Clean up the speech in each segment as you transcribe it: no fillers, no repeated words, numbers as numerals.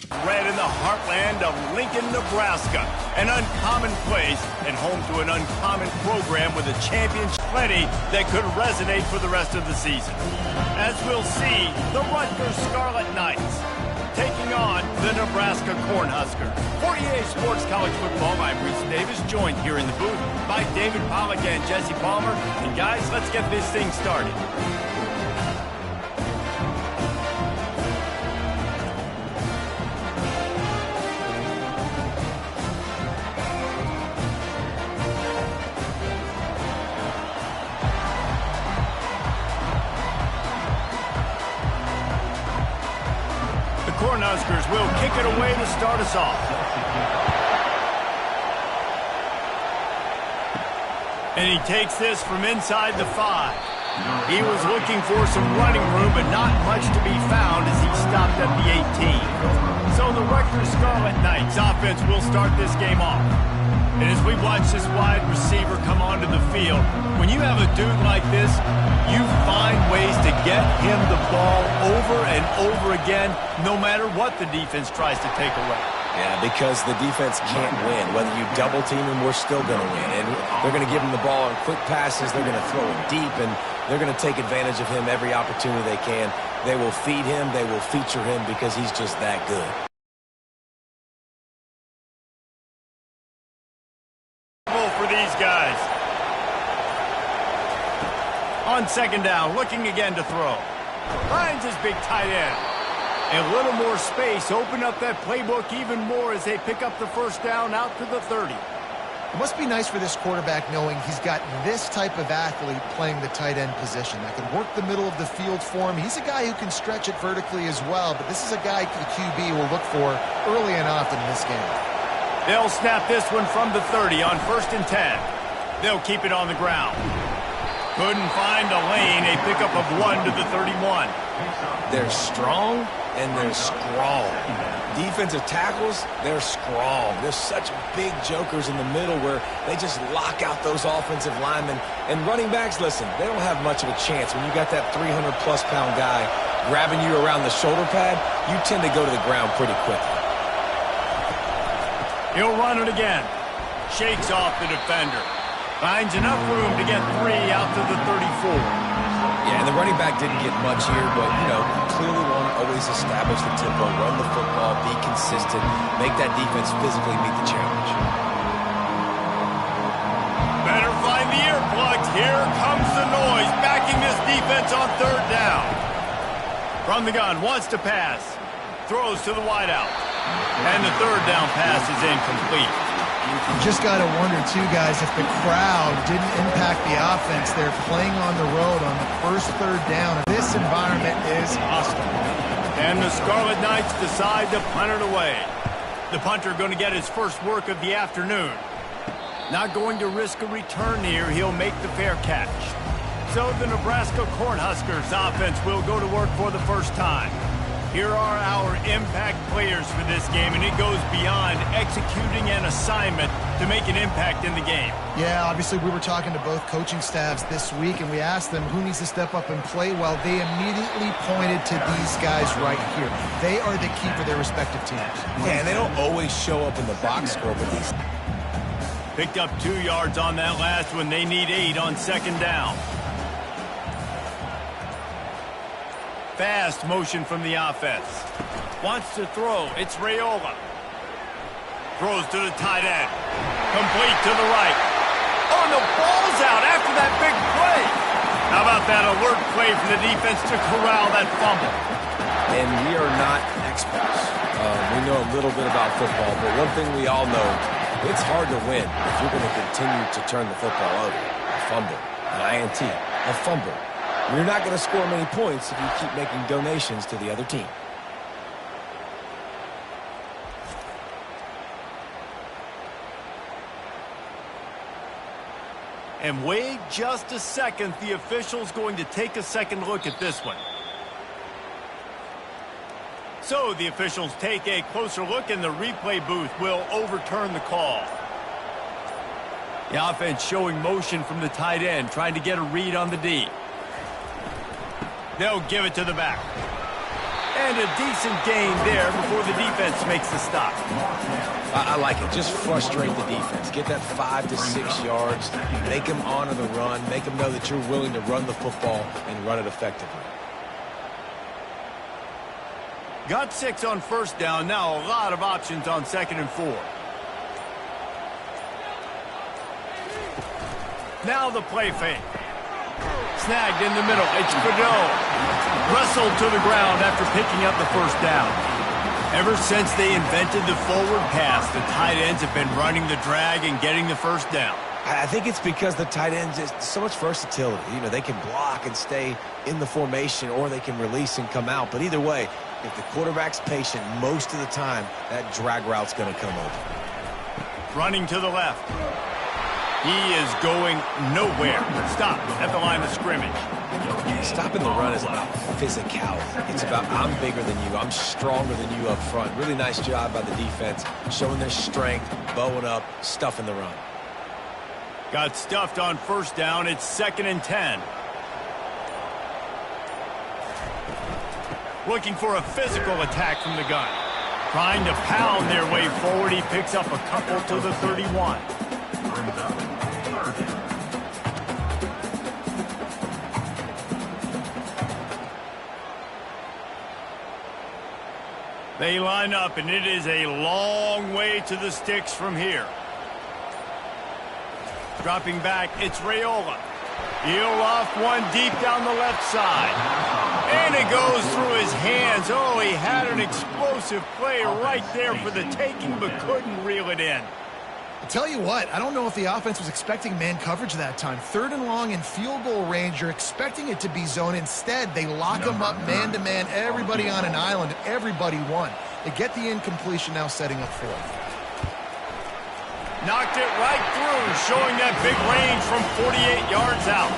Red in the heartland of Lincoln, Nebraska. An uncommon place and home to an uncommon program with a championship plenty that could resonate for the rest of the season. As we'll see, the Rutgers Scarlet Knights taking on the Nebraska Cornhuskers. 48 Sports College Football, I'm Reese Davis, joined here in the booth by David Pollack and Jesse Palmer. And guys, let's get this thing started. Cornhuskers will kick it away to start us off. And he takes this from inside the 5. He was looking for some running room, but not much to be found as he stopped at the 18. So the Rutgers Scarlet Knights offense will start this game off. And as we watch this wide receiver come onto the field, when you have a dude like this, you find ways to get him the ball over and over again, no matter what the defense tries to take away. Yeah, because the defense can't win. Whether you double team him, we're still going to win. And they're going to give him the ball on quick passes. They're going to throw it deep, and they're going to take advantage of him every opportunity they can. They will feed him. They will feature him because he's just that good. For these guys. On second down, looking again to throw. Finds his big tight end. A little more space, open up that playbook even more as they pick up the first down out to the 30. It must be nice for this quarterback knowing he's got this type of athlete playing the tight end position that can work the middle of the field for him. He's a guy who can stretch it vertically as well, but this is a guy the QB will look for early and often in this game. They'll snap this one from the 30 on 1st and 10. They'll keep it on the ground. Couldn't find a lane, a pickup of 1 to the 31. They're strong and they're strong. Defensive tackles, they're strong. There's such big jokers in the middle where they just lock out those offensive linemen. And running backs, listen, they don't have much of a chance. When you got that 300-plus pound guy grabbing you around the shoulder pad, you tend to go to the ground pretty quickly. He'll run it again. Shakes off the defender. Finds enough room to get 3 out to the 34. Yeah, and the running back didn't get much here, but, clearly want to always establish the tempo, run the football, be consistent, make that defense physically meet the challenge. Better find the earplugs. Here comes the noise, backing this defense on 3rd down. From the gun, wants to pass. Throws to the wideout. And the 3rd down pass is incomplete. You just got to wonder, too, guys, if the crowd didn't impact the offense. They're playing on the road on the first 3rd down. This environment is hostile. And the Scarlet Knights decide to punt it away. The punter going to get his first work of the afternoon. Not going to risk a return here. He'll make the fair catch. So the Nebraska Cornhuskers offense will go to work for the first time. Here are our impact players for this game, and it goes beyond executing an assignment to make an impact in the game. Yeah, obviously we were talking to both coaching staffs this week, and we asked them who needs to step up and play well. They immediately pointed to these guys right here. They are the key for their respective teams. Yeah, and they don't always show up in the box score, but these... Picked up 2 yards on that last one. They need 8 on 2nd down. Fast motion from the offense. Wants to throw. It's Raiola. Throws to the tight end. Complete to the right. Oh, and the ball's out after that big play. How about that alert play from the defense to corral that fumble? And we are not experts. We know a little bit about football, but one thing we all know, it's hard to win if you're going to continue to turn the football over. A fumble, an INT, a fumble. You're not going to score many points if you keep making donations to the other team. And wait just a second. The official's going to take a second look at this one. So the officials take a closer look, and the replay booth will overturn the call. The offense showing motion from the tight end, trying to get a read on the D. They'll give it to the back. And a decent gain there before the defense makes the stop. I like it. Just frustrate the defense. Get that 5 to 6 yards. Make them honor the run. Make them know that you're willing to run the football and run it effectively. Got 6 on first down. Now a lot of options on 2nd and 4. Now the play fake. Snagged in the middle. It's Godot. Wrestled to the ground after picking up the first down. Ever since they invented the forward pass, the tight ends have been running the drag and getting the first down. I think it's because the tight ends is so much versatility. You know, they can block and stay in the formation, or they can release and come out. But either way, if the quarterback's patient, most of the time, that drag route's going to come open. Running to the left. He is going nowhere. Stop at the line of scrimmage. Stopping the run is about physicality. It's about I'm bigger than you. I'm stronger than you up front. Really nice job by the defense, showing their strength, bowing up, stuffing the run. Got stuffed on first down. It's 2nd and 10. Looking for a physical attack from the gun. Trying to pound their way forward. He picks up a couple to the 31. They line up, and it is a long way to the sticks from here. Dropping back, it's Raiola. He'll off one deep down the left side. And it goes through his hands. Oh, he had an explosive play right there for the taking, but couldn't reel it in. I'll tell you what, I don't know if the offense was expecting man coverage that time. 3rd and long in field goal range, you're expecting it to be zone. Instead, they lock them up man-to-man, everybody on an island, everybody won. They get the incompletion, now setting up 4th. Knocked it right through, showing that big range from 48 yards out.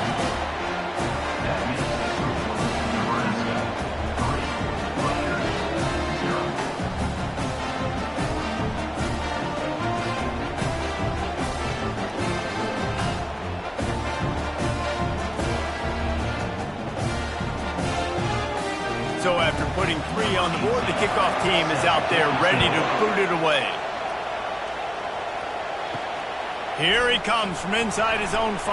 So after putting 3 on the board, the kickoff team is out there ready to boot it away. Here he comes from inside his own 5.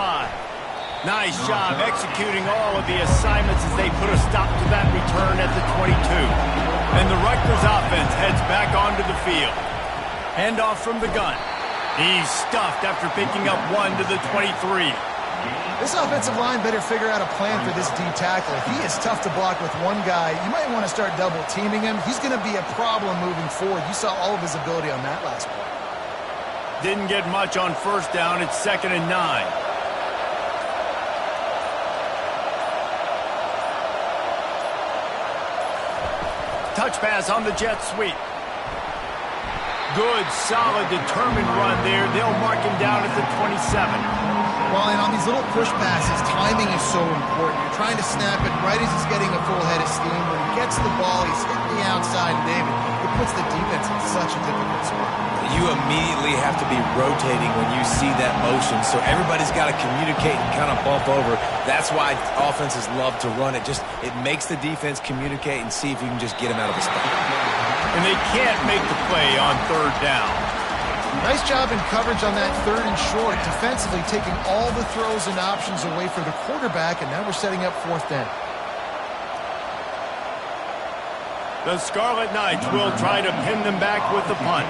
Nice job executing all of the assignments as they put a stop to that return at the 22. And the Rutgers offense heads back onto the field. Handoff from the gun. He's stuffed after picking up 1 to the 23. This offensive line better figure out a plan for this D tackle. He is tough to block with one guy. You might want to start double teaming him. He's going to be a problem moving forward. You saw all of his ability on that last play. Didn't get much on first down. It's 2nd and 9. Touch pass on the jet sweep. Good, solid, determined run there. They'll mark him down at the 27. Well, and on these little push passes, timing is so important. You're trying to snap it right as he's getting a full head of steam. When he gets the ball, he's hitting the outside, and David, it puts the defense in such a difficult spot. You immediately have to be rotating when you see that motion, so everybody's got to communicate and kind of bump over. That's why offenses love to run it. It makes the defense communicate and see if you can just get him out of a spot. And they can't make the play on 3rd down. Nice job in coverage on that 3rd and short, defensively taking all the throws and options away for the quarterback, and now we're setting up 4th down. The Scarlet Knights will try to pin them back with the punt.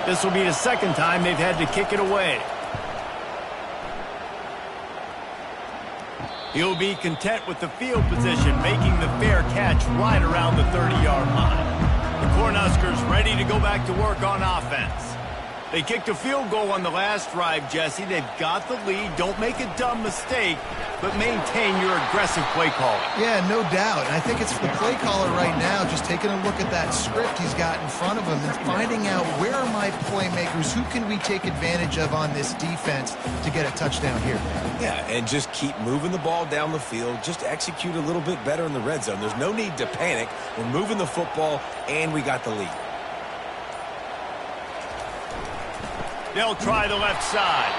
This will be the 2nd time they've had to kick it away. He'll be content with the field position, making the fair catch right around the 30-yard line. The Cornhuskers ready to go back to work on offense. They kicked a field goal on the last drive, Jesse. They've got the lead. Don't make a dumb mistake, but maintain your aggressive play calling. Yeah, no doubt. And I think it's the play caller right now just taking a look at that script he's got in front of him and finding out where are my playmakers, who can we take advantage of on this defense to get a touchdown here. Yeah, and just keep moving the ball down the field. Just execute a little bit better in the red zone. There's no need to panic. We're moving the football, and we got the lead. They'll try the left side.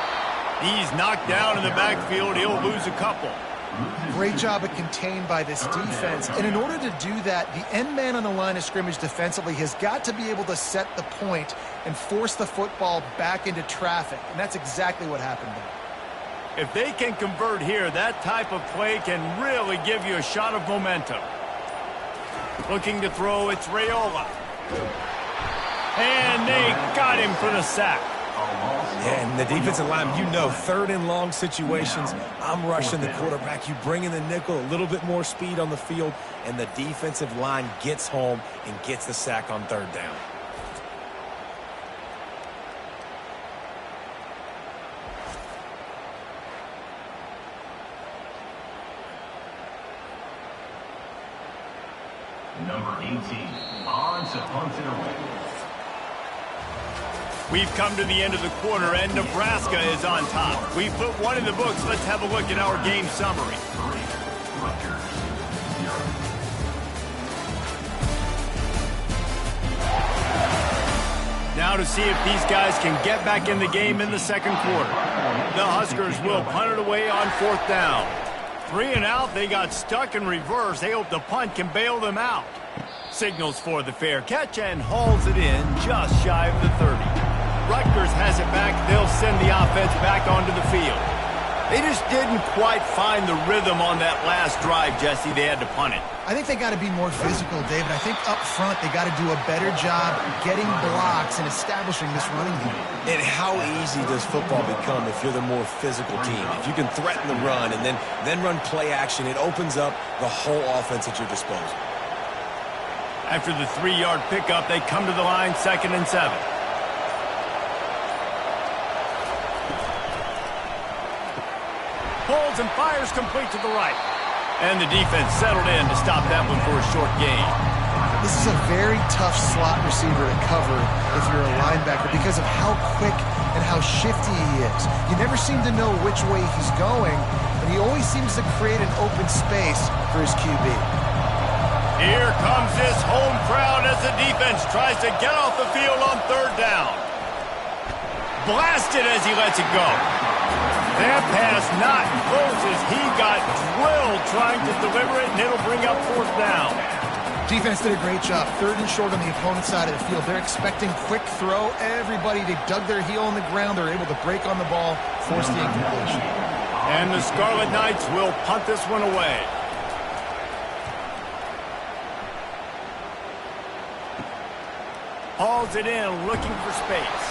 He's knocked down in the backfield. He'll lose a couple. Great job of contained by this defense. And in order to do that, the end man on the line of scrimmage defensively has got to be able to set the point and force the football back into traffic. And that's exactly what happened there. If they can convert here, that type of play can really give you a shot of momentum. Looking to throw, it's Raiola. And they got him for the sack. Yeah, and the defensive line, you know, third and long situations, I'm rushing the quarterback. You bring in the nickel, a little bit more speed on the field, and the defensive line gets home and gets the sack on third down. Number 18, on to punt it away. We've come to the end of the quarter, and Nebraska is on top. We've put one in the books. Let's have a look at our game summary. Rutgers, 0. Now to see if these guys can get back in the game in the second quarter. The Huskers will punt it away on fourth down. 3 and out, they got stuck in reverse. They hope the punt can bail them out. Signals for the fair catch and hauls it in just shy of the 30. Rutgers has it back. They'll send the offense back onto the field. They just didn't quite find the rhythm on that last drive, Jesse. They had to punt it. I think they got to be more physical, David. I think up front they got to do a better job getting blocks and establishing this running game. And how easy does football become if you're the more physical team? If you can threaten the run and then run play action, it opens up the whole offense at your disposal. After the 3-yard pickup, they come to the line, 2nd and 7. Pulls and fires complete to the right. And the defense settled in to stop that one for a short gain. This is a very tough slot receiver to cover if you're a linebacker because of how quick and how shifty he is. You never seem to know which way he's going, and he always seems to create an open space for his QB. Here comes this home crowd as the defense tries to get off the field on third down. Blasted as he lets it go. That pass not close as he got drilled trying to deliver it, and it'll bring up fourth down. Defense did a great job. 3rd and short on the opponent's side of the field. They're expecting quick throw. Everybody, they dug their heel on the ground. They're able to break on the ball, force the incompletion. And the Scarlet Knights will punt this one away. Hauls it in, looking for space.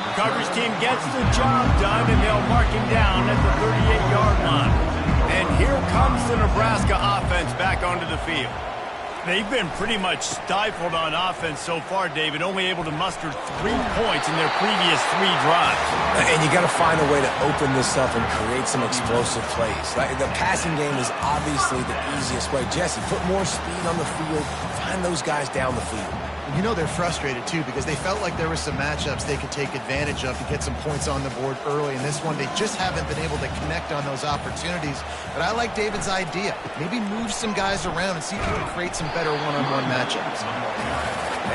The coverage team gets the job done, and they'll mark him down at the 38-yard line. And here comes the Nebraska offense back onto the field. They've been pretty much stifled on offense so far, David, only able to muster 3 points in their previous 3 drives. And you got to find a way to open this up and create some explosive plays. The passing game is obviously the easiest way. Jesse, put more speed on the field, find those guys down the field. You know they're frustrated, too, because they felt like there were some matchups they could take advantage of to get some points on the board early. In this one, they just haven't been able to connect on those opportunities. But I like David's idea. Maybe move some guys around and see if you can create some better one-on-one matchups.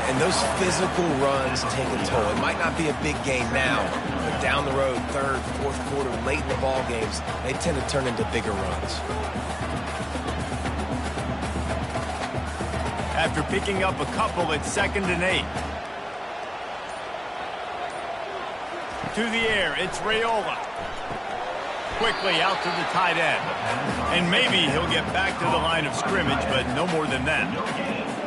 And those physical runs take a toll. It might not be a big game now, but down the road, 3rd, 4th quarter, late in the ball games, they tend to turn into bigger runs. After picking up a couple, it's 2nd and 8. To the air, it's Raiola. Quickly out to the tight end. And maybe he'll get back to the line of scrimmage, but no more than that.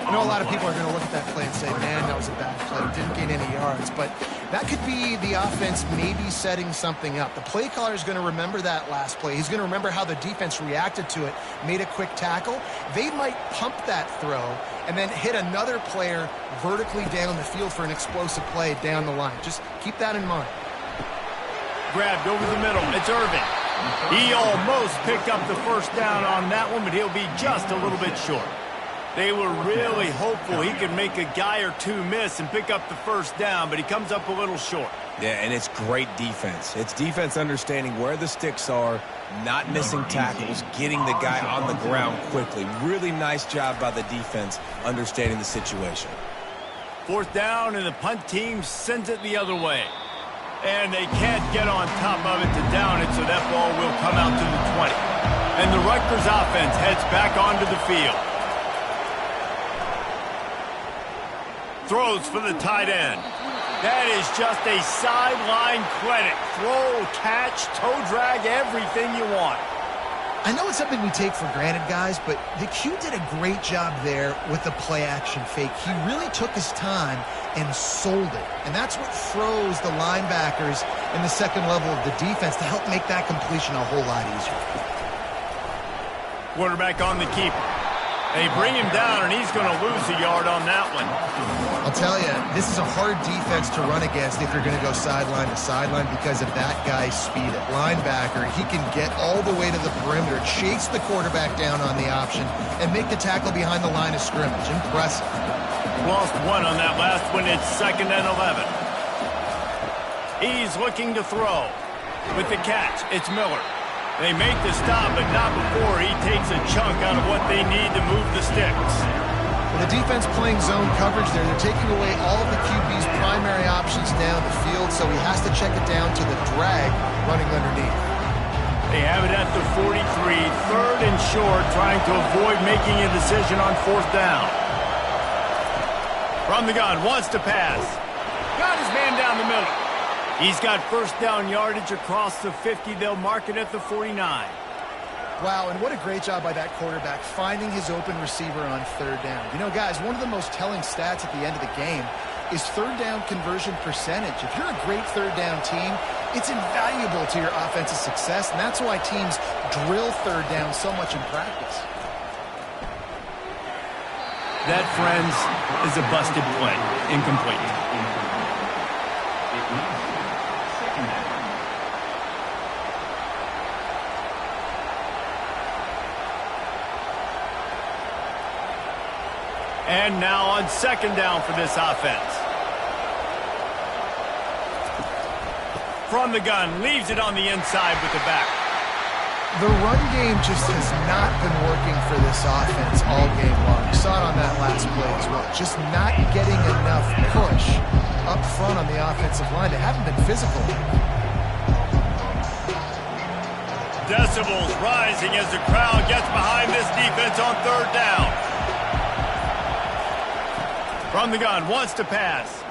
I know a lot of people are going to look at that play and say, man, that was a bad play. Didn't gain any yards. But that could be the offense maybe setting something up. The play caller is going to remember that last play. He's going to remember how the defense reacted to it, made a quick tackle. They might pump that throw and then hit another player vertically down the field for an explosive play down the line. Just keep that in mind. Grabbed over the middle. It's Irvin. He almost picked up the first down on that one, but he'll be just a little bit short. They were really hopeful he could make a guy or two miss and pick up the first down, but he comes up a little short. Yeah, and it's great defense. It's defense understanding where the sticks are, not missing tackles, getting the guy on the ground quickly. Really nice job by the defense understanding the situation. 4th down, and the punt team sends it the other way. And they can't get on top of it to down it, so that ball will come out to the 20. And the Rutgers offense heads back onto the field. Throws for the tight end. That is just a sideline clinic. Throw, catch, toe drag, everything you want. I know it's something we take for granted, guys, but the Q did a great job there with the play-action fake. He really took his time and sold it. And that's what froze the linebackers in the second level of the defense to help make that completion a whole lot easier. Quarterback on the keeper. They bring him down, and he's going to lose a yard on that one. I'll tell you, this is a hard defense to run against if you're going to go sideline to sideline because of that guy's speed at linebacker. He can get all the way to the perimeter, chase the quarterback down on the option, and make the tackle behind the line of scrimmage. Impressive. Lost one on that last one. It's 2nd and 11. He's looking to throw. With the catch, it's Miller. They make the stop, but not before he takes a chunk out of what they need to move the sticks. Well, the defense playing zone coverage there. They're taking away all of the QB's primary options down the field, so he has to check it down to the drag running underneath. They have it at the 43, 3rd and short, trying to avoid making a decision on 4th down. From the gun, wants to pass. Got his man down the middle. He's got 1st down yardage across the 50. They'll mark it at the 49. Wow, and what a great job by that quarterback finding his open receiver on 3rd down. You know, guys, one of the most telling stats at the end of the game is 3rd down conversion percentage. If you're a great 3rd down team, it's invaluable to your offensive success, and that's why teams drill 3rd down so much in practice. That, friends, is a busted play. Incomplete. And now on 2nd down for this offense. From the gun, leaves it on the inside with the back. The run game just has not been working for this offense all game long. We saw it on that last play as well. Just not getting enough push up front on the offensive line. They haven't been physical. Decibels rising as the crowd gets behind this defense on 3rd down. From the gun, wants to pass.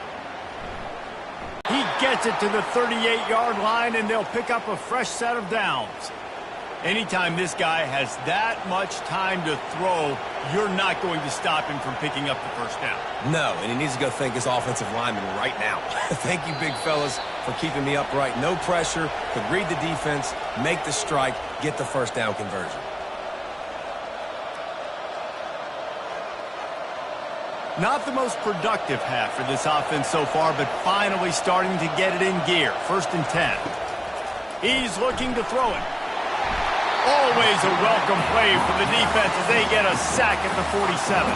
He gets it to the 38-yard line, and they'll pick up a fresh set of downs. Anytime this guy has that much time to throw, you're not going to stop him from picking up the 1st down. No, and he needs to go thank his offensive lineman right now. Thank you, big fellas, for keeping me upright. No pressure, could read the defense, make the strike, get the 1st down conversion. Not the most productive half for this offense so far, but finally starting to get it in gear. 1st and 10. He's looking to throw it. Always a welcome play for the defense as they get a sack at the 47.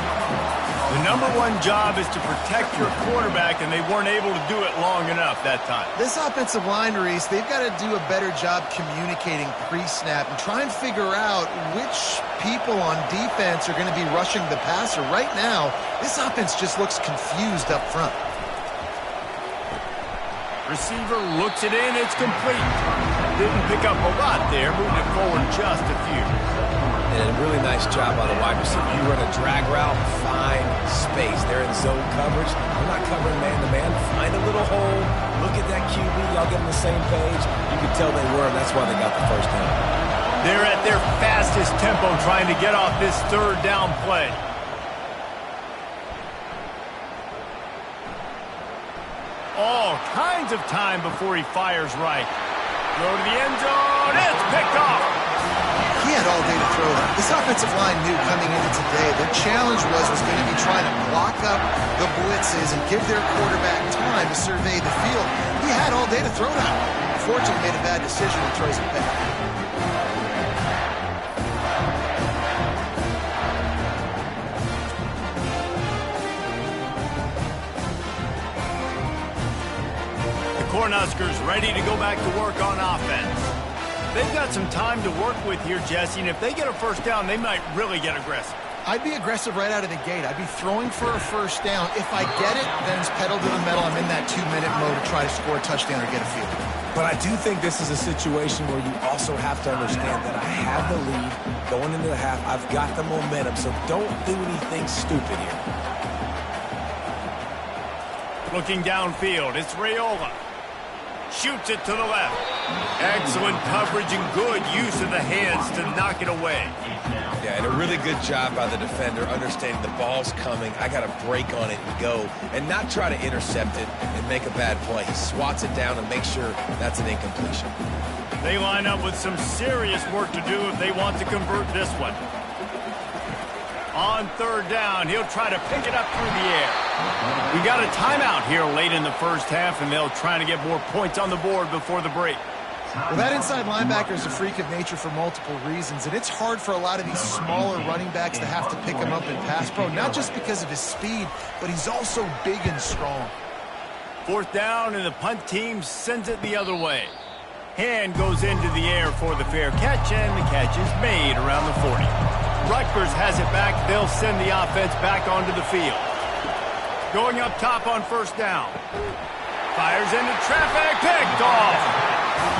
The #1 job is to protect your quarterback, and they weren't able to do it long enough that time. This offensive line, Reese, they've got to do a better job communicating pre-snap and try and figure out which people on defense are going to be rushing the passer. Right now, this offense just looks confused up front. Receiver looks it in. It's complete. Didn't pick up a lot there, moving it forward just a few. And a really nice job by the wide receiver. You run a drag route, find space. They're in zone coverage. They're not covering man-to-man. Find a little hole. Look at that QB. Y'all get on the same page. You can tell they were, and that's why they got the 1st down. They're at their fastest tempo trying to get off this 3rd down play. All kinds of time before he fires right. Throw to the end zone. It's picked off. He had all day to throw that. This offensive line knew coming into today their challenge was going to be trying to block up the blitzes and give their quarterback time to survey the field. He had all day to throw that. Unfortunately, made a bad decision and throws it back. Cornhuskers ready to go back to work on offense. They've got some time to work with here, Jesse, and if they get a 1st down, they might really get aggressive. I'd be aggressive right out of the gate. I'd be throwing for a 1st down. If I get it, then it's pedal to the metal. I'm in that 2-minute mode to try to score a touchdown or get a field goal. But I do think this is a situation where you also have to understand that I have the lead. going into the half. I've got the momentum, so don't do anything stupid here. Looking downfield, it's Raiola. Shoots it to the left. Excellent coverage and good use of the hands to knock it away. Yeah, and a really good job by the defender understanding the ball's coming. I got to break on it and go and not try to intercept it and make a bad play. He swats it down and makes sure that's an incompletion. They line up with some serious work to do if they want to convert this one. On third down, he'll try to pick it up through the air. We got a timeout here late in the first half, and they'll try to get more points on the board before the break. Well, that inside linebacker is a freak of nature for multiple reasons, and it's hard for a lot of these smaller running backs to have to pick him up in pass pro, not just because of his speed, but he's also big and strong. Fourth down, and the punt team sends it the other way. Hand goes into the air for the fair catch, and the catch is made around the 40. Rutgers has it back. They'll send the offense back onto the field. Going up top on first down. Fires into traffic, picked off.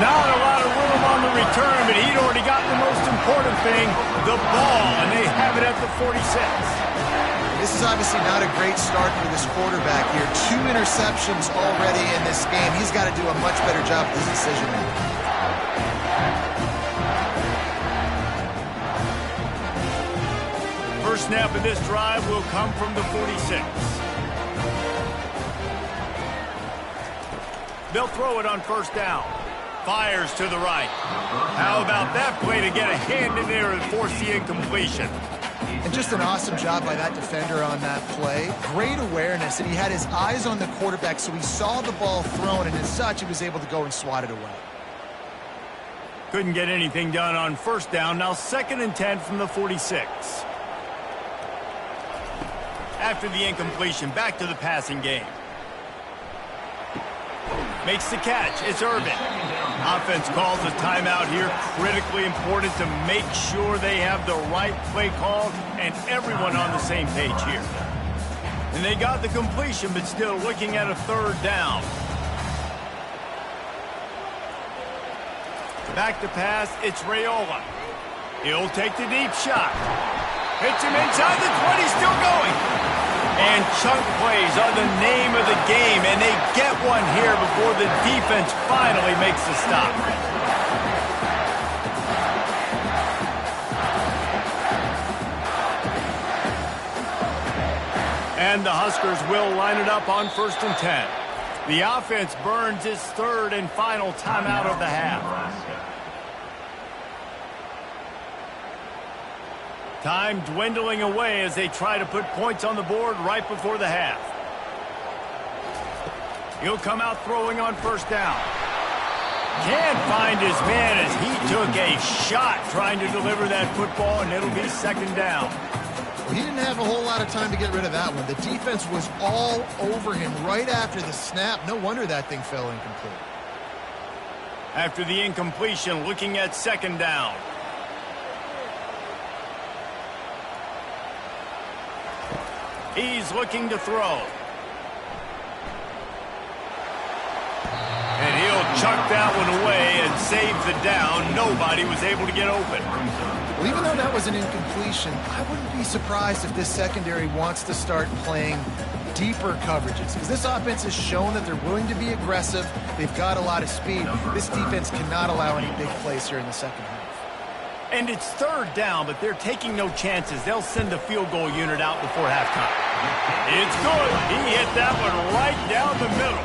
Not a lot of room on the return, but he'd already got the most important thing, the ball, and they have it at the 46. This is obviously not a great start for this quarterback here. 2 interceptions already in this game. He's got to do a much better job with his decision making. First snap of this drive will come from the 46. They'll throw it on first down. Fires to the right. How about that play to get a hand in there and force the incompletion? And just an awesome job by that defender on that play. Great awareness, and he had his eyes on the quarterback, so he saw the ball thrown, and as such, he was able to go and swat it away. Couldn't get anything done on first down. Now 2nd and 10 from the 46. After the incompletion, back to the passing game. Makes the catch. It's Irvin. Offense calls a timeout here. Critically important to make sure they have the right play call and everyone on the same page here. And they got the completion, but still looking at a third down. Back to pass. It's Raiola. He'll take the deep shot. Hits him inside the 20, still going. And chunk plays are the name of the game, and they get one here before the defense finally makes the stop. And the Huskers will line it up on 1st and 10. The offense burns its 3rd and final timeout of the half. Time dwindling away as they try to put points on the board right before the half. He'll come out throwing on first down. Can't find his man as he took a shot trying to deliver that football, and it'll be 2nd down. Well, he didn't have a whole lot of time to get rid of that one. The defense was all over him right after the snap. No wonder that thing fell incomplete. After the incompletion, looking at 2nd down. He's looking to throw. And he'll chuck that one away and save the down. Nobody was able to get open. Well, even though that was an incompletion, I wouldn't be surprised if this secondary wants to start playing deeper coverages, because this offense has shown that they're willing to be aggressive. They've got a lot of speed. This defense cannot allow any big plays here in the second half. And it's 3rd down, but they're taking no chances. They'll send the field goal unit out before halftime. It's good. He hit that one right down the middle.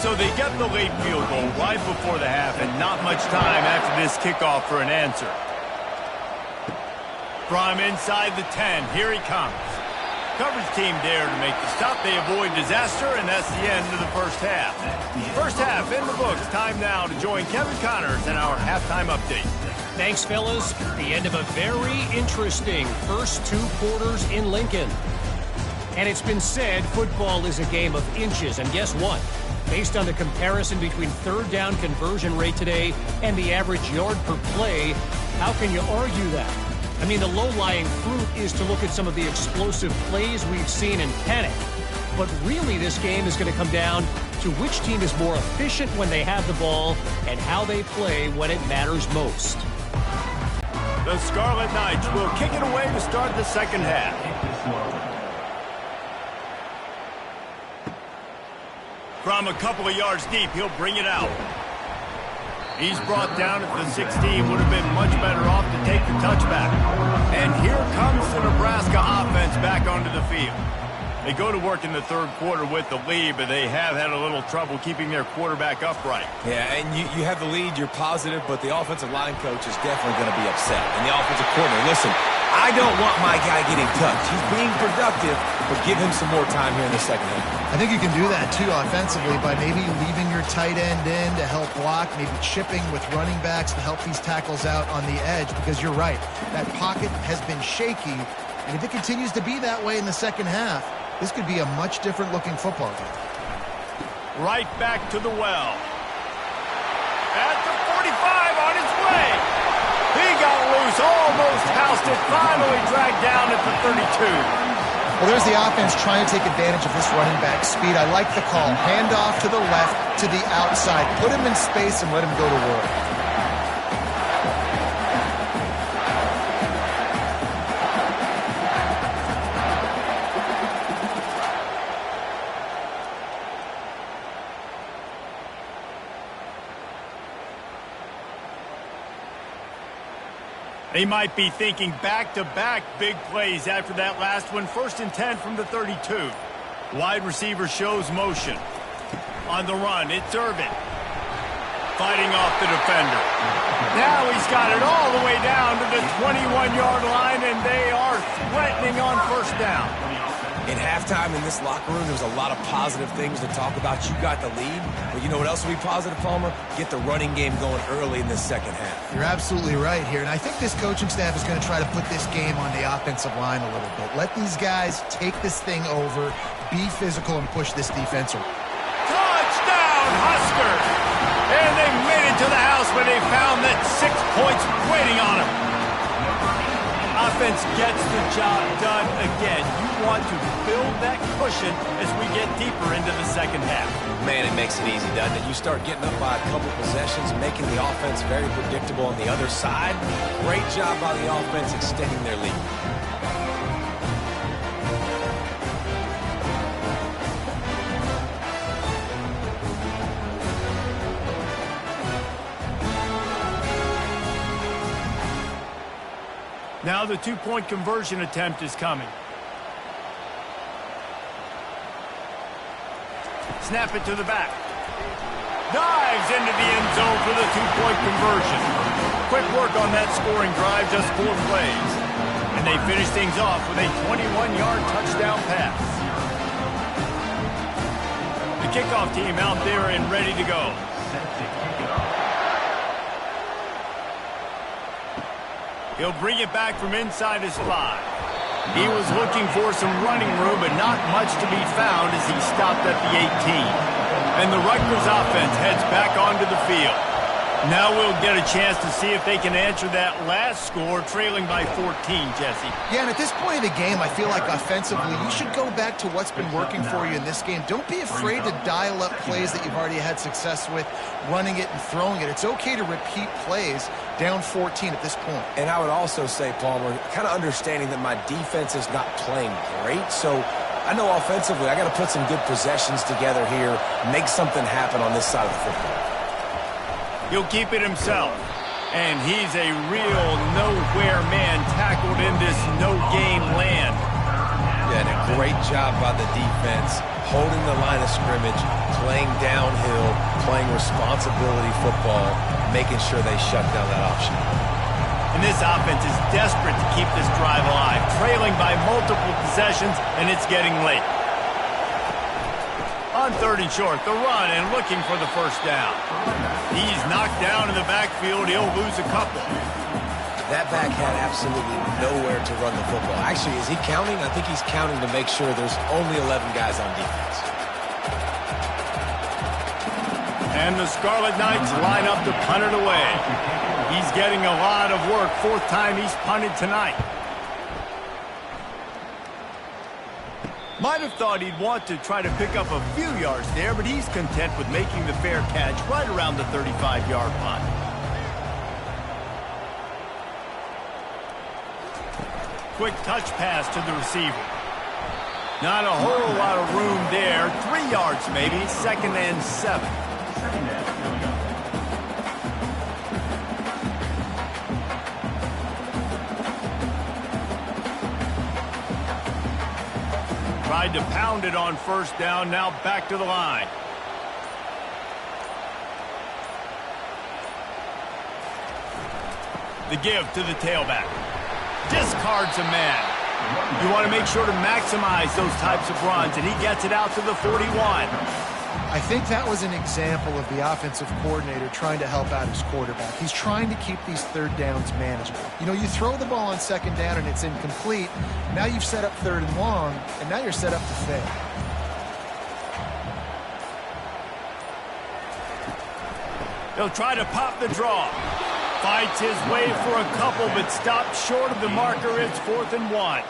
So they get the late field goal right before the half, and not much time after this kickoff for an answer. From inside the 10, here he comes. Coverage team there to make the stop. They avoid disaster, and that's the end of the first half. First half in the books. Time now to join Kevin Connors in our halftime update. Thanks, fellas. The end of a very interesting first 2 quarters in Lincoln. And it's been said football is a game of inches. And guess what? Based on the comparison between third down conversion rate today and the average yard per play, how can you argue that? I mean, the low-lying fruit is to look at some of the explosive plays we've seen and panic. But really, this game is going to come down to which team is more efficient when they have the ball and how they play when it matters most. The Scarlet Knights will kick it away to start the second half. From a couple of yards deep, he'll bring it out. He's brought down at the 16. Would have been much better off to take the touchback. And here comes the Nebraska offense back onto the field. They go to work in the third quarter with the lead, but they have had a little trouble keeping their quarterback upright. Yeah, and you have the lead, you're positive, but the offensive line coach is definitely going to be upset. And the offensive coordinator, listen, I don't want my guy getting touched. He's being productive, but give him some more time here in the second half. I think you can do that, too, offensively, by maybe leaving your tight end in to help block, maybe chipping with running backs to help these tackles out on the edge, because you're right. That pocket has been shaky, and if it continues to be that way in the second half, this could be a much different-looking football game. Right back to the well. At the 45 on his way. He got loose, almost housed it, finally dragged down at the 32. Well, there's the offense trying to take advantage of this running back speed. I like the call. Hand off to the left, to the outside. Put him in space and let him go to work. They might be thinking back-to-back big plays after that last one. 1st and 10 from the 32. Wide receiver shows motion. On the run, it's Irvin. Fighting off the defender. Now he's got it all the way down to the 21-yard line, and they are threatening on 1st down. In halftime in this locker room, there was a lot of positive things to talk about. You got the lead, but you know what else will be positive, Palmer? Get the running game going early in this second half. You're absolutely right here, and I think this coaching staff is going to try to put this game on the offensive line a little bit. Let these guys take this thing over, be physical, and push this defense around. Touchdown, Huskers! And they made it to the house when they found that 6 points waiting on them. Offense gets the job done again. You want to build that cushion as we get deeper into the second half. Man, it makes it easy, doesn't it? You start getting up by a couple possessions, making the offense very predictable on the other side. Great job by the offense extending their lead. Now the two-point conversion attempt is coming. Snap it to the back. Dives into the end zone for the two-point conversion. Quick work on that scoring drive, just 4 plays. And they finish things off with a 21-yard touchdown pass. The kickoff team out there and ready to go. He'll bring it back from inside his 5. He was looking for some running room, but not much to be found as he stopped at the 18. And the Rutgers offense heads back onto the field. Now we'll get a chance to see if they can answer that last score, trailing by 14, Jesse. Yeah, and at this point of the game, I feel like offensively, you should go back to what's been working for you in this game. Don't be afraid to dial up plays that you've already had success with, running it and throwing it. It's okay to repeat plays down 14 at this point. And I would also say, Palmer, kind of understanding that my defense is not playing great, so I know offensively I got to put some good possessions together here, make something happen on this side of the football. He'll keep it himself. And he's a real nowhere man tackled in this no-game land. Yeah, and a great job by the defense, holding the line of scrimmage, playing downhill, playing responsibility football, making sure they shut down that option. And this offense is desperate to keep this drive alive, trailing by multiple possessions, and it's getting late. On 3rd and short, the run and looking for the 1st down. He's knocked down in the backfield. He'll lose a couple. That back had absolutely nowhere to run the football. Actually, is he counting? I think he's counting to make sure there's only 11 guys on defense. And the Scarlet Knights line up to punt it away. He's getting a lot of work. Fourth time he's punted tonight. Might have thought he'd want to try to pick up a few yards there, but he's content with making the fair catch right around the 35-yard line. Quick touch pass to the receiver. Not a whole lot of room there. 3 yards maybe. 2nd and 7. Tried to pound it on first down. Now back to the line. The give to the tailback. Discards a man. You want to make sure to maximize those types of runs, and he gets it out to the 41. I think that was an example of the offensive coordinator trying to help out his quarterback. He's trying to keep these third downs manageable. You know, you throw the ball on 2nd down and it's incomplete. Now you've set up 3rd and long, and now you're set up to fail. He'll try to pop the draw. Fights his way for a couple, but stops short of the marker. It's 4th and 1.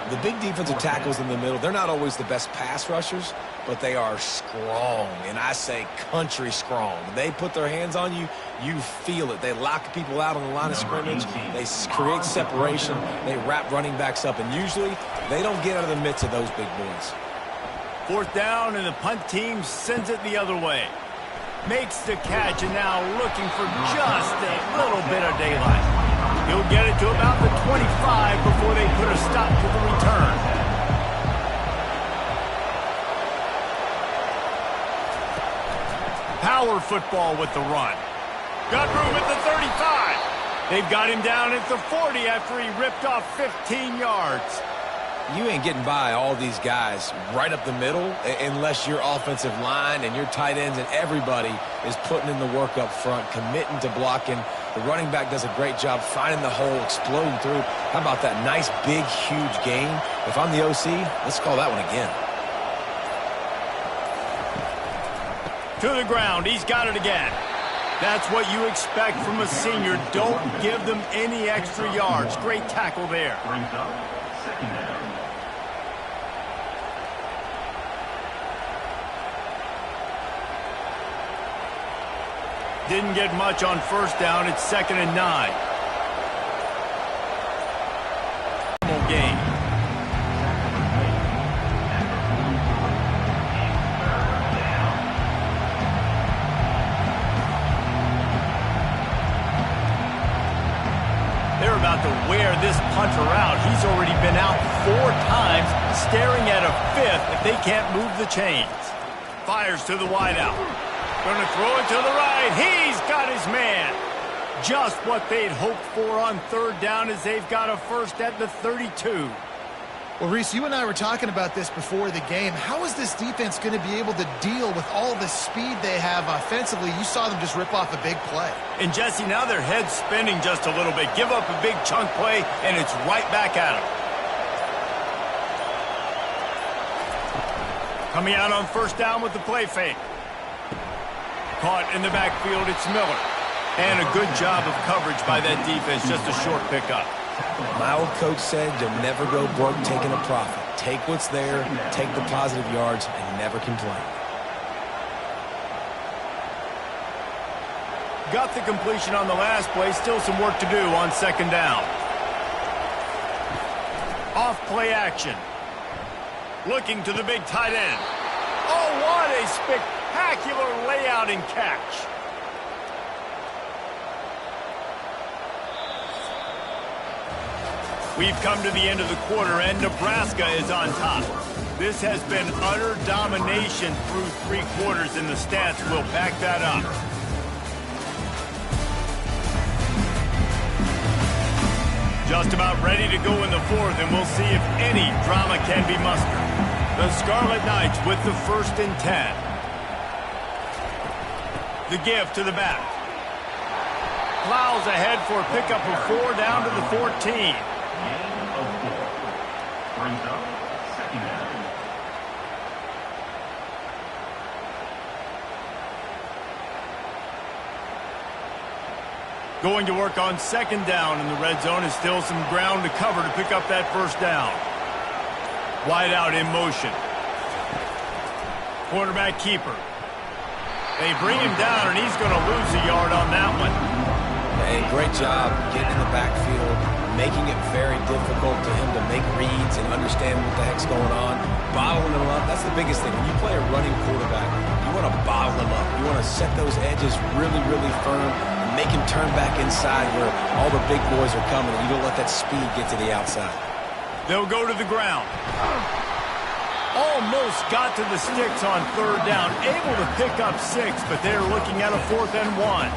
The big defensive tackles in the middle, they're not always the best pass rushers, but they are strong, and I say country strong. They put their hands on you, you feel it. They lock people out on the line of scrimmage. They create separation. They wrap running backs up, and usually they don't get out of the midst of those big boys. 4th down, and the punt team sends it the other way. Makes the catch, and now looking for just a little bit of daylight. He'll get it to about the 25 before they put a stop to the return. Power football with the run. Got room at the 35. They've got him down at the 40 after he ripped off 15 yards. You ain't getting by all these guys right up the middle unless your offensive line and your tight ends and everybody is putting in the work up front, committing to blocking. The running back does a great job finding the hole, exploding through. How about that nice, big, huge gain? If I'm the OC, let's call that one again. To the ground. He's got it again. That's what you expect from a senior. Don't give them any extra yards. Great tackle there. Brings up 2nd down. Didn't get much on first down. It's 2nd and 9. Game. They're about to wear this punter out. He's already been out 4 times, staring at a 5th if they can't move the chains. Fires to the wideout. Going to throw it to the right. He's got his man. Just what they'd hoped for on 3rd down as they've got a first at the 32. Well, Reese, you and I were talking about this before the game. How is this defense going to be able to deal with all the speed they have offensively? You saw them just rip off a big play. And, Jesse, now their head's spinning just a little bit. Give up a big chunk play, and it's right back at them. Coming out on first down with the play fake. Caught in the backfield, it's Miller. And a good job of coverage by that defense, just a short pickup. My old coach said you'll never go broke taking a profit. Take what's there, take the positive yards, and never complain. Got the completion on the last play, still some work to do on 2nd down. Off play action. Looking to the big tight end. Oh, what a spectacular layout and catch. We've come to the end of the quarter, and Nebraska is on top. This has been utter domination through 3 quarters, and the stats will back that up. Just about ready to go in the 4th, and we'll see if any drama can be mustered. The Scarlet Knights with the 1st and 10. The give to the back. plows ahead for a pickup of 4 down to the 14. Gain of 4. Brings up second down. Going to work on second down in the red zone is still some ground to cover to pick up that first down. Wide out in motion. Quarterback keeper. They bring him down, and he's going to lose a yard on that one. Hey, great job getting in the backfield, making it very difficult for him to make reads and understand what the heck's going on. Bottling him up, that's the biggest thing. When you play a running quarterback, you want to bottle him up. You want to set those edges really, really firm and make him turn back inside where all the big boys are coming. You don't let that speed get to the outside. They'll go to the ground. Almost got to the sticks on third down. Able to pick up 6, but they're looking at a 4th and 1.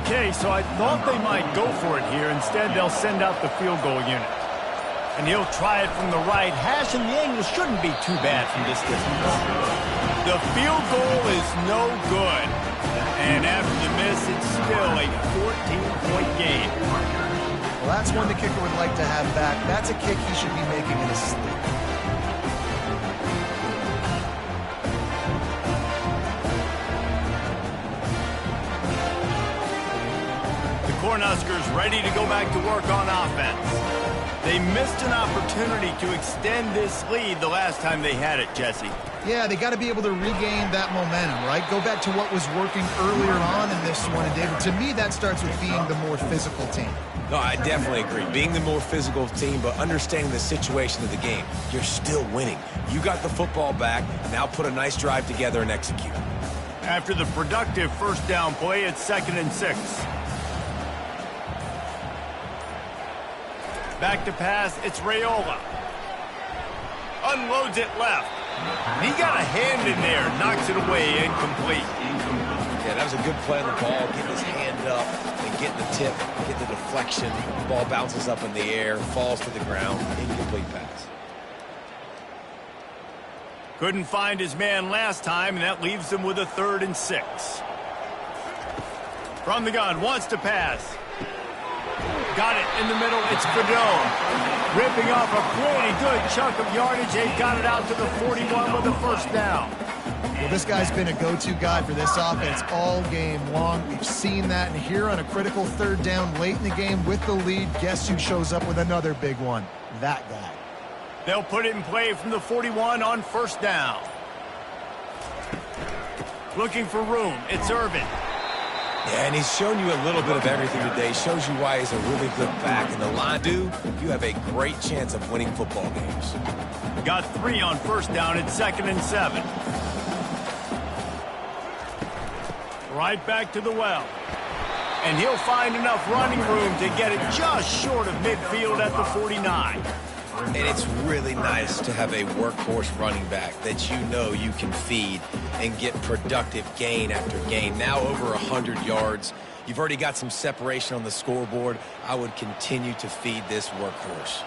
Okay, so I thought they might go for it here. Instead, they'll send out the field goal unit. And he'll try it from the right hash, and the angle shouldn't be too bad from this distance. The field goal is no good. And after the miss, it's still a 14-point game. Well, that's one the kicker would like to have back. That's a kick he should be making in his sleep. Cornhuskers ready to go back to work on offense. They missed an opportunity to extend this lead the last time they had it, Jesse. Yeah, they got to be able to regain that momentum, right? Go back to what was working earlier on in this one. And, David, to me, that starts with being the more physical team. No, I definitely agree. Being the more physical team, but understanding the situation of the game. You're still winning. You got the football back. Now put a nice drive together and execute. After the productive first down play, it's 2nd and 6. Back to pass, it's Raiola. Unloads it left. He got a hand in there, knocks it away, incomplete. Yeah, that was a good play on the ball, getting his hand up and getting the tip, getting the deflection. The ball bounces up in the air, falls to the ground, incomplete pass. Couldn't find his man last time, and that leaves him with a 3rd and 6. From the gun, wants to pass. Got it in the middle. It's Fedone. Ripping off a pretty good chunk of yardage. They got it out to the 41 with a first down. Well, this guy's been a go-to guy for this offense all game long. We've seen that, and here on a critical 3rd down late in the game with the lead, guess who shows up with another big one? That guy. They'll put it in play from the 41 on first down. Looking for room. It's Irvin. Yeah, and he's shown you a little bit of everything today. Shows you why he's a really good back. And the line, dude, you have a great chance of winning football games. Got 3 on first down. It's 2nd and 7. Right back to the well. And he'll find enough running room to get it just short of midfield at the 49. And it's really nice to have a workhorse running back that you know you can feed and get productive gain after gain. Now over 100 yards. You've already got some separation on the scoreboard. I would continue to feed this workhorse.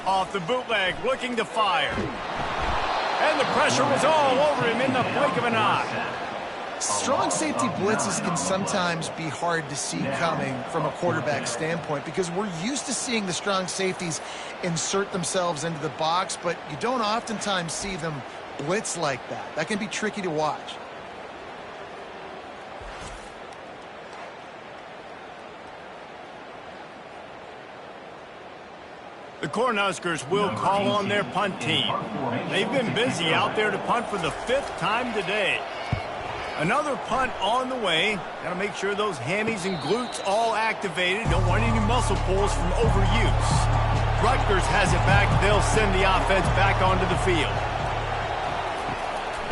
Off the bootleg, looking to fire. And the pressure was all over him in the blink of an eye. Strong safety blitzes can sometimes be hard to see coming from a quarterback standpoint because we're used to seeing the strong safeties insert themselves into the box, but you don't oftentimes see them blitz like that. That can be tricky to watch. The Cornhuskers will call on their punt team. They've been busy out there to punt for the 5th time today. Another punt on the way. Got to make sure those hammies and glutes all activated. Don't want any muscle pulls from overuse. Rutgers has it back. They'll send the offense back onto the field.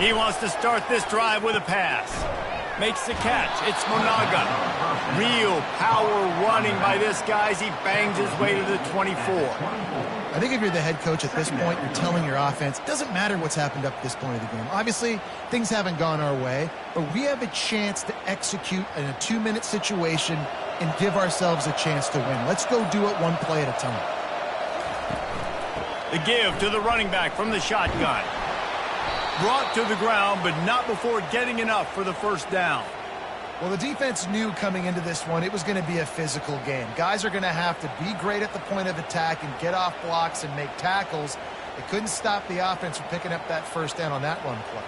He wants to start this drive with a pass. Makes the catch. It's Monaga. Real power running by this guy as he bangs his way to the 24. I think if you're the head coach at this point, you're telling your offense, it doesn't matter what's happened up to this point of the game. Obviously, things haven't gone our way, but we have a chance to execute in a 2-minute situation and give ourselves a chance to win. Let's go do it one play at a time. The give to the running back from the shotgun. Brought to the ground, but not before getting enough for the first down. Well, the defense knew coming into this one it was going to be a physical game. Guys are going to have to be great at the point of attack and get off blocks and make tackles. They couldn't stop the offense from picking up that first down on that run play.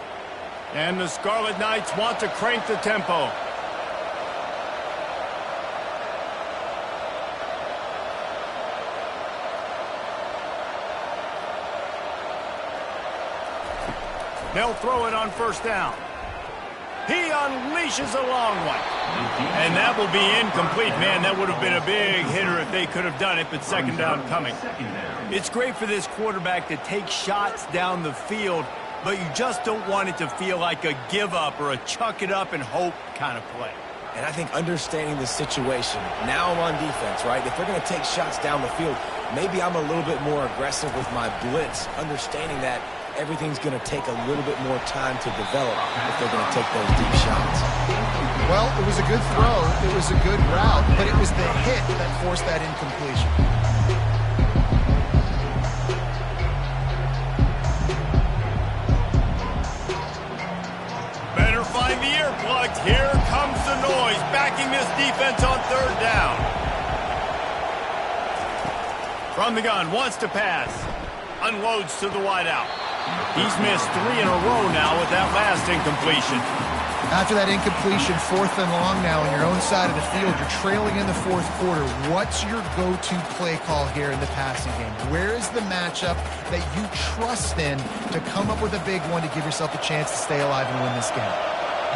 And the Scarlet Knights want to crank the tempo. They'll throw it on first down. He unleashes a long one. And that will be incomplete. Man, that would have been a big hitter if they could have done it, but second down coming. It's great for this quarterback to take shots down the field, but you just don't want it to feel like a give-up or a chuck it up and hope kind of play. And I think understanding the situation, now I'm on defense, right? If they're going to take shots down the field, maybe I'm a little bit more aggressive with my blitz, understanding that everything's going to take a little bit more time to develop if they're going to take those deep shots. Well, it was a good throw. It was a good route, but it was the hit that forced that incompletion. Better find the earplugs. Here comes the noise, backing this defense on third down. From the gun, wants to pass. Unloads to the wideout. He's missed 3 in a row now with that last incompletion. After that incompletion, 4th and long now on your own side of the field, you're trailing in the 4th quarter. What's your go-to play call here in the passing game? Where is the matchup that you trust in to come up with a big one to give yourself a chance to stay alive and win this game?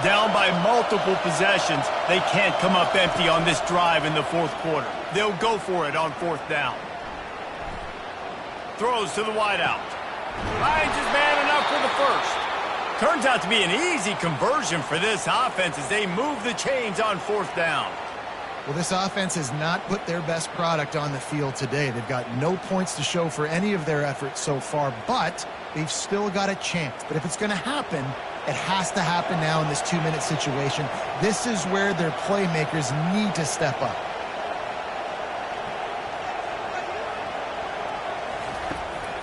Down by multiple possessions, they can't come up empty on this drive in the 4th quarter. They'll go for it on 4th down. Throws to the wideout. Finds his man enough for the first. Turns out to be an easy conversion for this offense as they move the chains on 4th down. Well, this offense has not put their best product on the field today. They've got no points to show for any of their efforts so far, but they've still got a chance. But if it's going to happen, it has to happen now in this 2-minute situation. This is where their playmakers need to step up.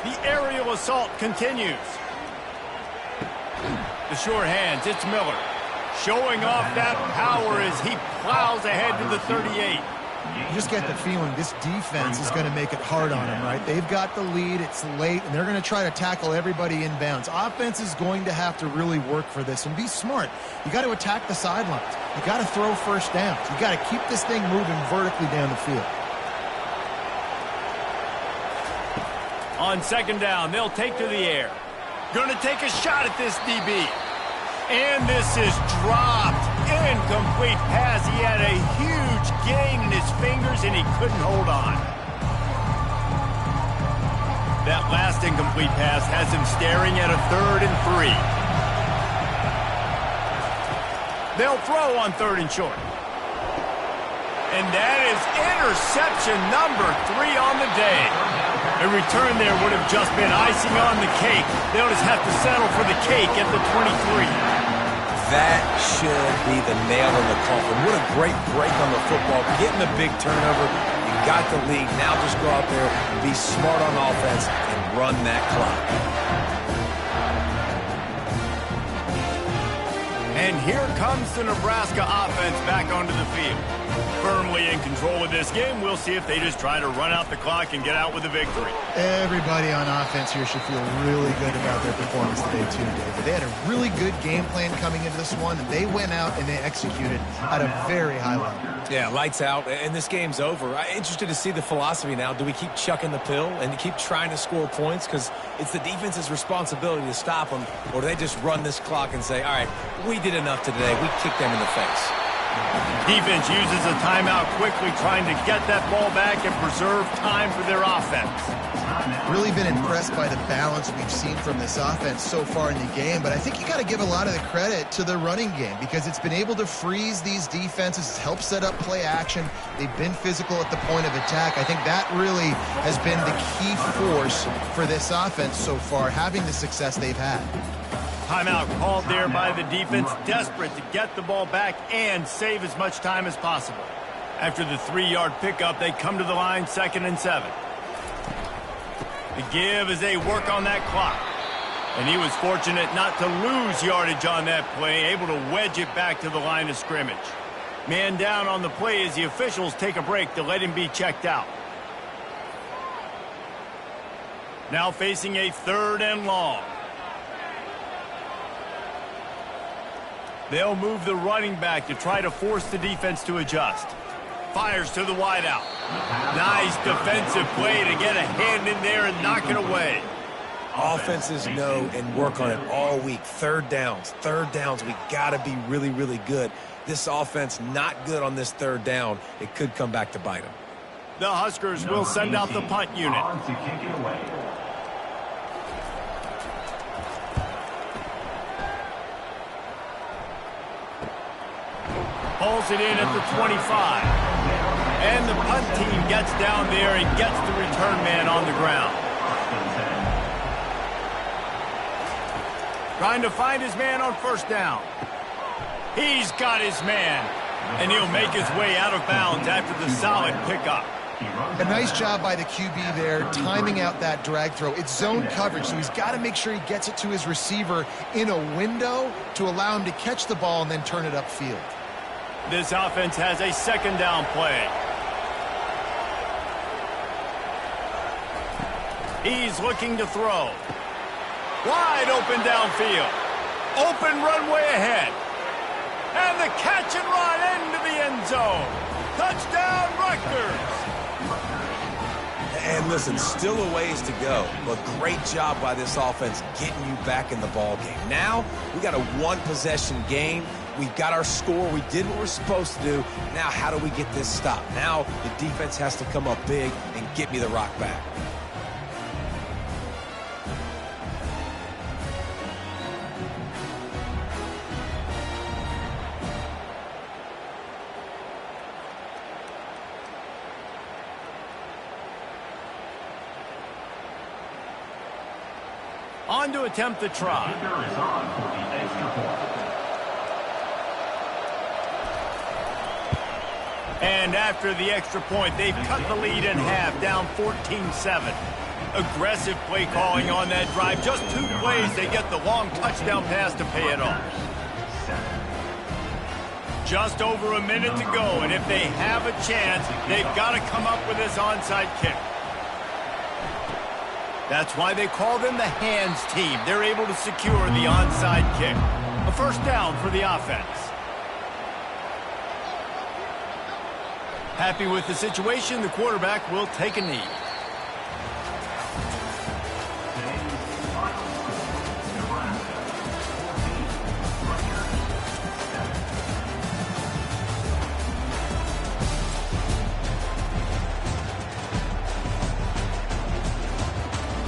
The aerial assault continues. The sure hands, it's Miller. Showing off that power as he plows ahead to the 38. You just get the feeling this defense is going to make it hard on them, right? They've got the lead, it's late, and they're going to try to tackle everybody inbounds. Offense is going to have to really work for this and be smart. You got to attack the sidelines. You got to throw first downs. You got to keep this thing moving vertically down the field. On second down, they'll take to the air. Going to take a shot at this DB. And this is dropped. Incomplete pass. He had a huge gain in his fingers, and he couldn't hold on. That last incomplete pass has him staring at a 3rd and 3. They'll throw on 3rd and short. And that is interception number 3 on the day. A return there would have just been icing on the cake. They'll just have to settle for the cake at the 23. That should be the nail in the coffin. What a great break on the football. Getting a big turnover. You got the lead. Now just go out there and be smart on offense and run that clock. And here comes the Nebraska offense back onto the field. Firmly in control of this game. We'll see if they just try to run out the clock and get out with a victory. Everybody on offense here should feel really good about their performance today, too, David. They had a really good game plan coming into this one, and they went out and they executed at a very high level. Yeah, lights out, and this game's over. I'm interested to see the philosophy now. Do we keep chucking the pill and keep trying to score points? Because it's the defense's responsibility to stop them, or do they just run this clock and say, all right, we did enough today. We kicked them in the face. Defense uses a timeout quickly, trying to get that ball back and preserve time for their offense. Really been impressed by the balance we've seen from this offense so far in the game, but I think you got to give a lot of the credit to the running game because it's been able to freeze these defenses, help set up play action. They've been physical at the point of attack. I think that really has been the key force for this offense so far, having the success they've had. Timeout called there by the defense, desperate to get the ball back and save as much time as possible. After the 3-yard pickup, they come to the line 2nd and 7. The give as they work on that clock. And he was fortunate not to lose yardage on that play, able to wedge it back to the line of scrimmage. Man down on the play as the officials take a break to let him be checked out. Now facing a 3rd and long. They'll move the running back to try to force the defense to adjust. Fires to the wideout. Nice defensive play to get a hand in there and knock it away. Offenses know and work on it all week. Third downs, we got to be really, really good. This offense not good on this 3rd down. It could come back to bite them. The Huskers will send out the punt unit. Pulls it in at the 25. And the punt team gets down there and gets the return man on the ground. Trying to find his man on 1st down. He's got his man. And he'll make his way out of bounds after the solid pickup. A nice job by the QB there, timing out that drag throw. It's zone coverage, so he's got to make sure he gets it to his receiver in a window to allow him to catch the ball and then turn it upfield. This offense has a 2nd down play. He's looking to throw. Wide open downfield. Open runway ahead. And the catch and run into the end zone. Touchdown, Rutgers. And listen, still a ways to go, but great job by this offense getting you back in the ball game. Now, we got a 1-possession game. We've got our score. We did what we're supposed to do. Now, how do we get this stopped? Now, the defense has to come up big and get me the rock back. On to attempt the try. And after the extra point, they've cut the lead in half, down 14-7. Aggressive play calling on that drive. Just 2 plays, they get the long touchdown pass to pay it off. Just over a minute to go, and if they have a chance, they've got to come up with this onside kick. That's why they call them the hands team. They're able to secure the onside kick. A 1st down for the offense. Happy with the situation, the quarterback will take a knee.